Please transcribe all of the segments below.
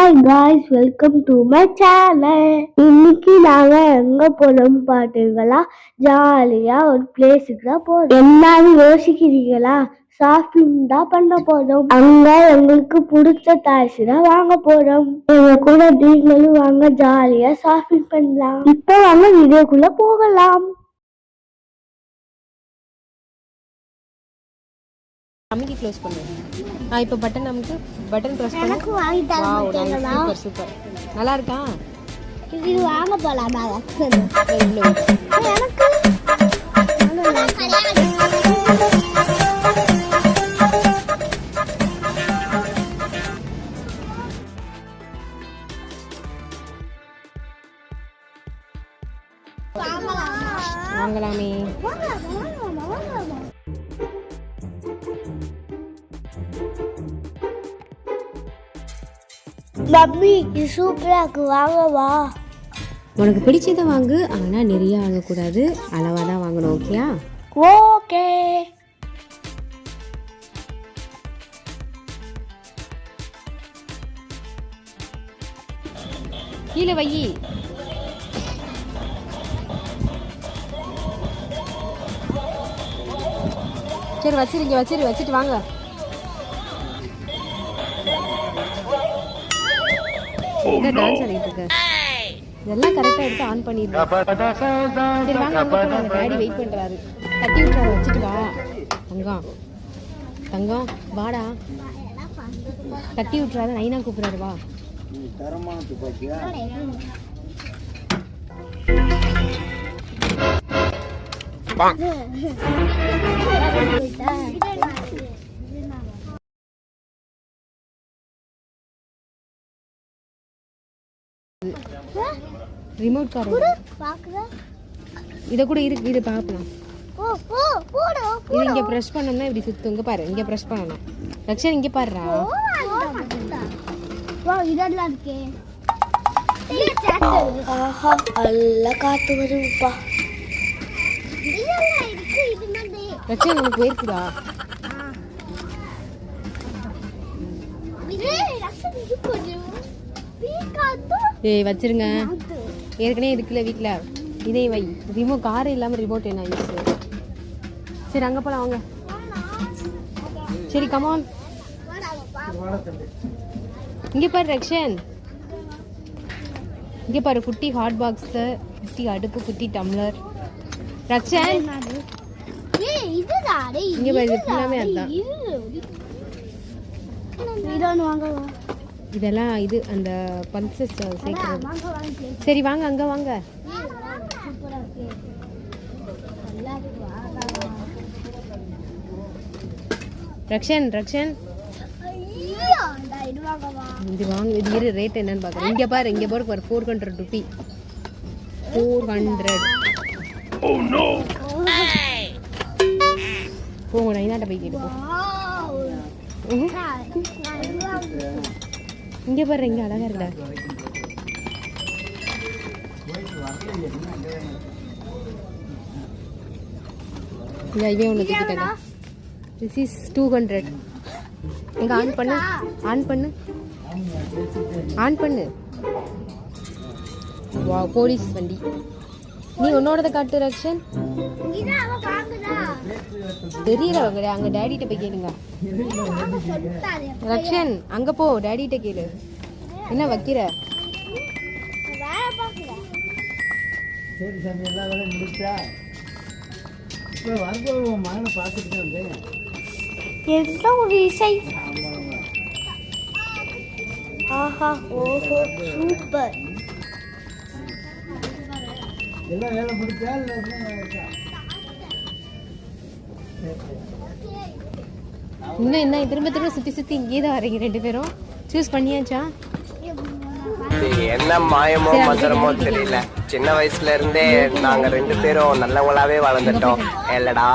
Hi guys, welcome to my channel. இன்னைக்கு நாங்க எங்க போறோம் பாத்தீங்களா? ஜாலியா ஒரு பிளேஸுக்கு தான் போறோம். என்னன்னு யோசிக்கிறீங்களா? ஷாப்பிங் தான் பண்ண போறோம். அங்க எங்களுக்கு பிடிச்ச டாய்ஸ் தான் வாங்க போறோம். எங்க கூட நீங்களும் வாங்க, ஜாலியா ஷாப்பிங் பண்ணலாம். இப்ப வாங்க வீடியோக்குள்ள போகலாம். அமுக்கி க்ளோஸ் பண்ணு. இப்போ பட்டன் நமக்கு பட்டன் ப்ரெஸ் பண்ணு. எனக்கு வாங்கி தரீங்களா? Super super. நல்லா இருக்கா? இது வாங்க போலாமா? எவ்வளோ? எனக்கு வாங்கலாமே. மம்மி, இது சூப்பரா இருக்கு, வாங்கவா? உனக்கு பிடிச்சதை வாங்கு, ஆனால் நிறைய வாங்கக்கூடாது, அளவாக தான் வாங்கணும். ஓகேயா? ஓகே. கீழே வை. சரி வச்சிட்டு வாங்க. டான்ஸ் ஆடிட்டு இருக்க. இதெல்லாம் கரெக்டா எடுத்து ஆன் பண்ணிடுறேன். சரி வாங்க, அங்க போலாம். டாடி வெயிட் பண்றாரு. தட்டி விட்டுறாரு, வச்சுட்டு வா. தங்கம் வாடா. தட்டி விட்டுறாரு, நைனா கூப்பிடுறாரு, வா. ரிமோட் கார் இத கூட இருக்கு, இது பார்க்கலாம். இது இங்க பிரஸ் பண்ணோம்னா இப்படி சுத்தும். இங்க பாரு, இங்க பிரஸ் பண்ணணும். ரக்ஷன் இங்க பாருடா. இதெல்லாம் இருக்கே. ஆஹா, நல்ல காத்து வருதுப்பா. ரக்ஷன் உனக்கு வேர்க்குதா? ஏய் வச்சிருங்க, ஏற்கனவே இருக்குல்ல வீட்டில், இதே வை. ரிமோட் கார் இல்லாமல் ரிமோட் என்ன யூஸ்? சரி அங்கே போகலாம் வாங்க. சரி கமான். இங்கே பாரு ரக்ஷன், இங்கே பாரு, குட்டி ஹாட் பாக்ஸு, குட்டி அடுப்பு, குட்டி டம்ளர். ரக்ஷன் இங்கே பாரு, இது ஃபுல்லாமே அதுதான். இதெல்லாம் இது அந்த பல்சஸ் சேர்க்கிறது. சரி வாங்க, அங்கே வாங்க. ரக்ஷன் இது வாங்க. இது இரு, ரேட் என்னன்னு பார்க்குறேன். இங்கே பாரு, இங்கே பாரு, 400 ரூபி. 400. போங்க, நைனாட்ட போய் கேட்டு போ. இங்கே பாரு, இங்கே அழகா இருக்கா. இவன் ஒன்று தூக்கிட்டாங்க. This is 200. இங்கே ஆன் பண்ணு. வா, போலீஸ் வண்டி. நீ உன்னோடத காட்டு ரக்ஷன். தெரியல, அங்க டேடிட்ட போய் கேளுங்க. ரக்ஷன் அங்க போ, டேடிட்ட கேளு. என்ன வைக்கிற? என்ன ஒரு இசை! ஆஹா, ஓஹோ, சூப்பர். இன்னும் என்ன திரும்ப சுத்தி இங்கே தான் வரீங்க ரெண்டு பேரும்? சூஸ் பண்ணியாச்சா? என்ன மாயமோ மந்திரமோ தெரியல, சின்ன வயசுல இருந்தே நாங்க ரெண்டு பேரும் நல்லவங்களாவே வளர்ந்துட்டோம் இல்லடா.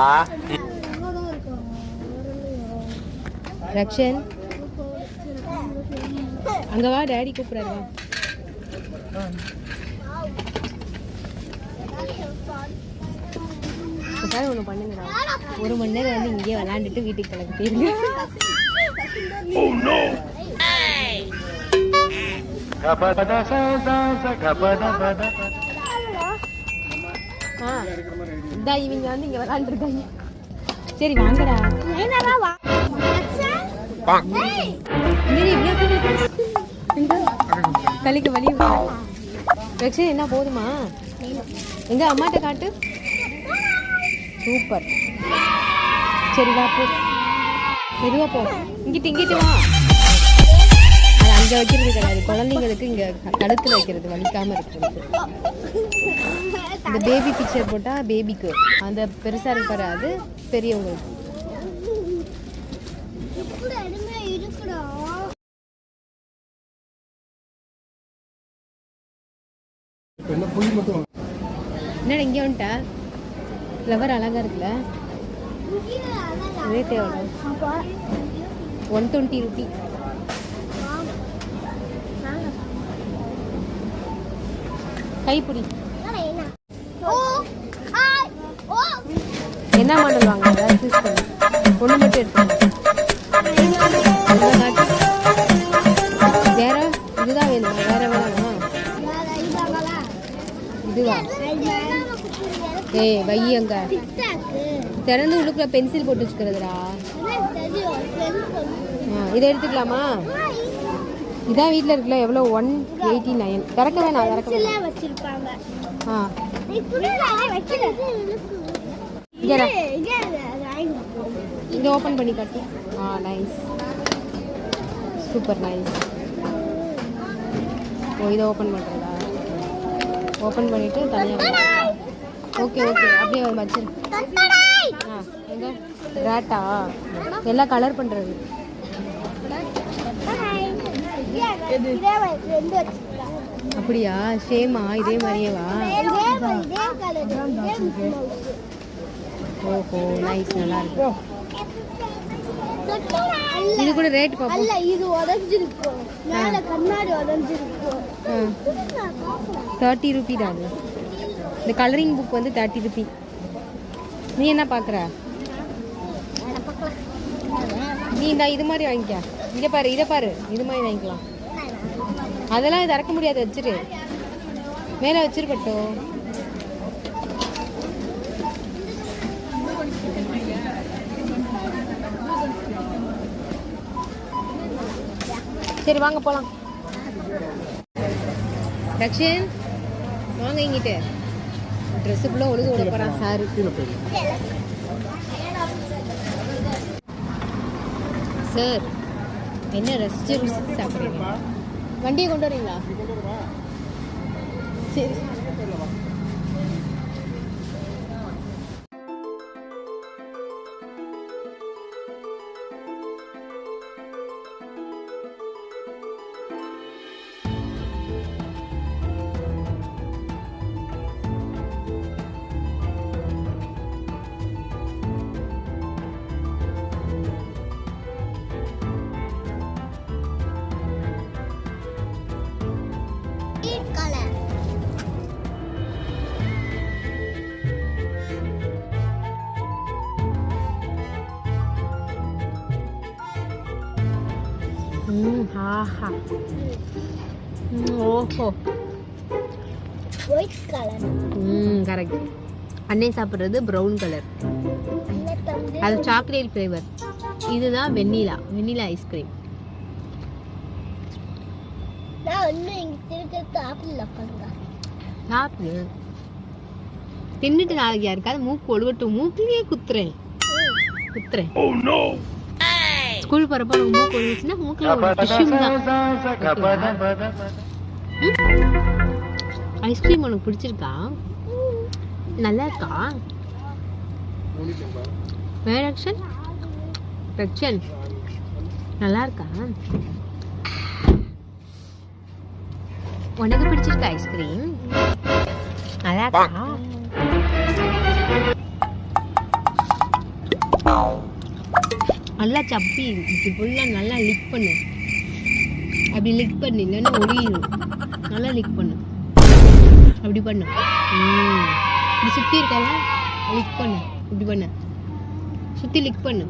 ரக்ஷன் அங்க வா, டாடி கூப்பிடுறாரு. ஒன்று பண்ணுங்கடா, 1 மணி நேரம் வந்து இங்கே விளையாண்டுட்டு வீட்டுக்கு கிளம்பி போயிருங்க. இந்தா இவங்க வந்து இங்க விளாண்டுருக்காங்க. சரி வாங்கடா. கலிக்கு வலி ரக்ஷன் என்ன போதுமா? எங்க அம்மாட்ட காட்டு. சூப்பர். சரி வா போ, மெதுவா போ. இங்கிட்டு வா. அது அங்க வைக்கிறது கிடையாது, குழந்தைங்களுக்கு இங்க கழுத்துல வைக்கிறது, வலிக்காம இருக்கிறது. இந்த பேபி பிக்சர் போட்டா பேபிக்கு, அந்த பெருசா இருப்பாரு அது பெரியவங்களுக்கு. என்னடா இங்கே வந்துட்டா? ஃப்ளவர் அழகா இருக்குல்ல. ரேட் எவ்வளோ? 120 ரூபி. கைப்பிடி. என்ன மாடல் வாங்க? அதாவது சூஸ் பண்ணு. ஒன்று மட்டும் எடுத்துக்கணும். வேற இதுதான் வேணுமா? வேற வேணாமா? இதுவா? ஏய் வை அங்க. திறந்து உள்ளுக்குள்ள பென்சில் போட்டு வச்சுக்கிறதுடா. இதை எடுத்துக்கலாமா? இதான் வீட்டில் இருக்குல்ல. எவ்வளோ? 189. திறக்க வேணாம், திறக்க வேணாம். இதை ஓப்பன் பண்ணி காட்டு. Nice, super nice. ஓ இதை ஓப்பன் பண்ணுறதா? ஓப்பன் பண்ணிவிட்டு தனியாக. ஓகே அப்படியே வச்சிரு. எங்க ரேட்டா? எல்லாம் கலர் பண்ணுறது. அப்படியா? சேமா? இதே மாதிரியேவா? ஓஹோ நைஸ், நல்லா இருக்கு. இது கூட ரேட் பாப்போம். இது உடைஞ்சிருக்கும், மேல கண்ணாடி உடைஞ்சிருக்கும். 30 ரூபி தான் அது. இந்த கலரிங் புக் வந்து 30 ரூபி. நீ என்ன பார்க்குற? நீ இந்த இது மாதிரி வாங்கிக்க. இங்கே பாரு, இதை பாரு, இது மாதிரி வாங்கிக்கலாம். அதெல்லாம் இது இறக்க முடியாது, வச்சிரு. மேலே வச்சிருக்கட்டும். சரி வாங்க போகலாம். ரக்ஷன் வாங்க இங்கிட்டு. ட்ரெஸ்ஸுக்குள்ளே ஒழுங்கு விட போகிறான் சாரு. சார் என்ன ரசிச்சு சாப்பிட்றீங்க? வண்டியை கொண்டு வரீங்களா? சரி. ஆஹா. ஓஹோ ஒயிட் கலர். கரெக்ட். அன்னை சாப்பிட்றது ப்ரௌன் கலர். அது சாக்லேட் ஃப்ளேவர். இதுதான் வெண்ணிலா ஐஸ்கிரீம். நான் இன்னும் இங்க திருக்கிறது ஆப்பிள் உட்காருங்க. ஆப்பிள் தின்னுட்டு நாளைக்கு யாருக்காவது மூக்கு ஒழுகட்டும். மூக்குலயே குத்துறேன். ஸ்கூல் போறப்ப மூக்கு ஒழுகுச்சுன்னா மூக்குல ஐஸ்கிரீம் உனக்கு பிடிச்சிருக்கா? நல்லா இருக்கா? ரக்ஷன் நல்லா இருக்கா? உனக்கு பிடிச்சிருக்கா ஐஸ்கிரீம்? நல்லா இருக்கா? நல்லா சப்பி இப்படி ஃபுல்லாக நல்லா லிக் பண்ணு. அப்படி லிக் பண்ணு, இல்லைன்னா ஒடியும். நல்லா லிக் பண்ணு. அப்படி பண்ணு. இப்படி சுற்றி இருக்கால, லிக் பண்ணு. இப்படி பண்ணு, சுற்றி லிக் பண்ணு.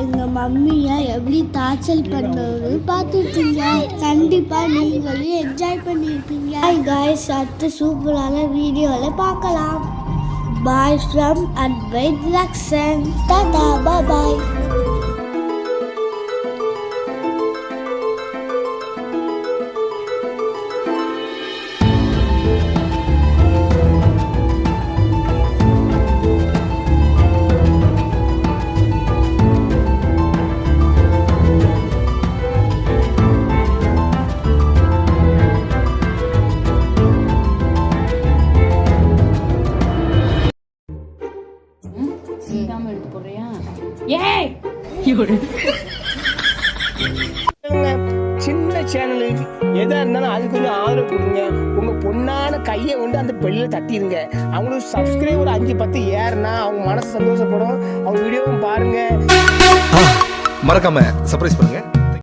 எங்க மம்மியை எப்படி டார்ச்சல் பண்ணணும்னு பார்த்துருக்கீங்க. கண்டிப்பா நீங்களும் என்ஜாய் பண்ணியிருப்பீங்க. ஹாய் காய்ஸ், அடுத்த சூப்பரான வீடியோவில் பார்க்கலாம். Bye from Advait Lakshan. Tata, bye. எடுத்து போடுறியா? ஏய் சின்ன சேனலுக்கு எதா இருந்தாலும் அதுக்கு கொஞ்சம் ஆதரவு கொடுங்க. உங்க பொண்ணான கையை கொண்டு அந்த பெல்ல தட்டிடுங்க. அவங்களுக்கு சப்ஸ்கிரைபர் 5-10 ஏறுனா அவங்க மனசு சந்தோஷப்படும். அவங்க வீடியோவும் பாருங்க. மறக்காம சர்ப்ரைஸ் பண்ணுங்க.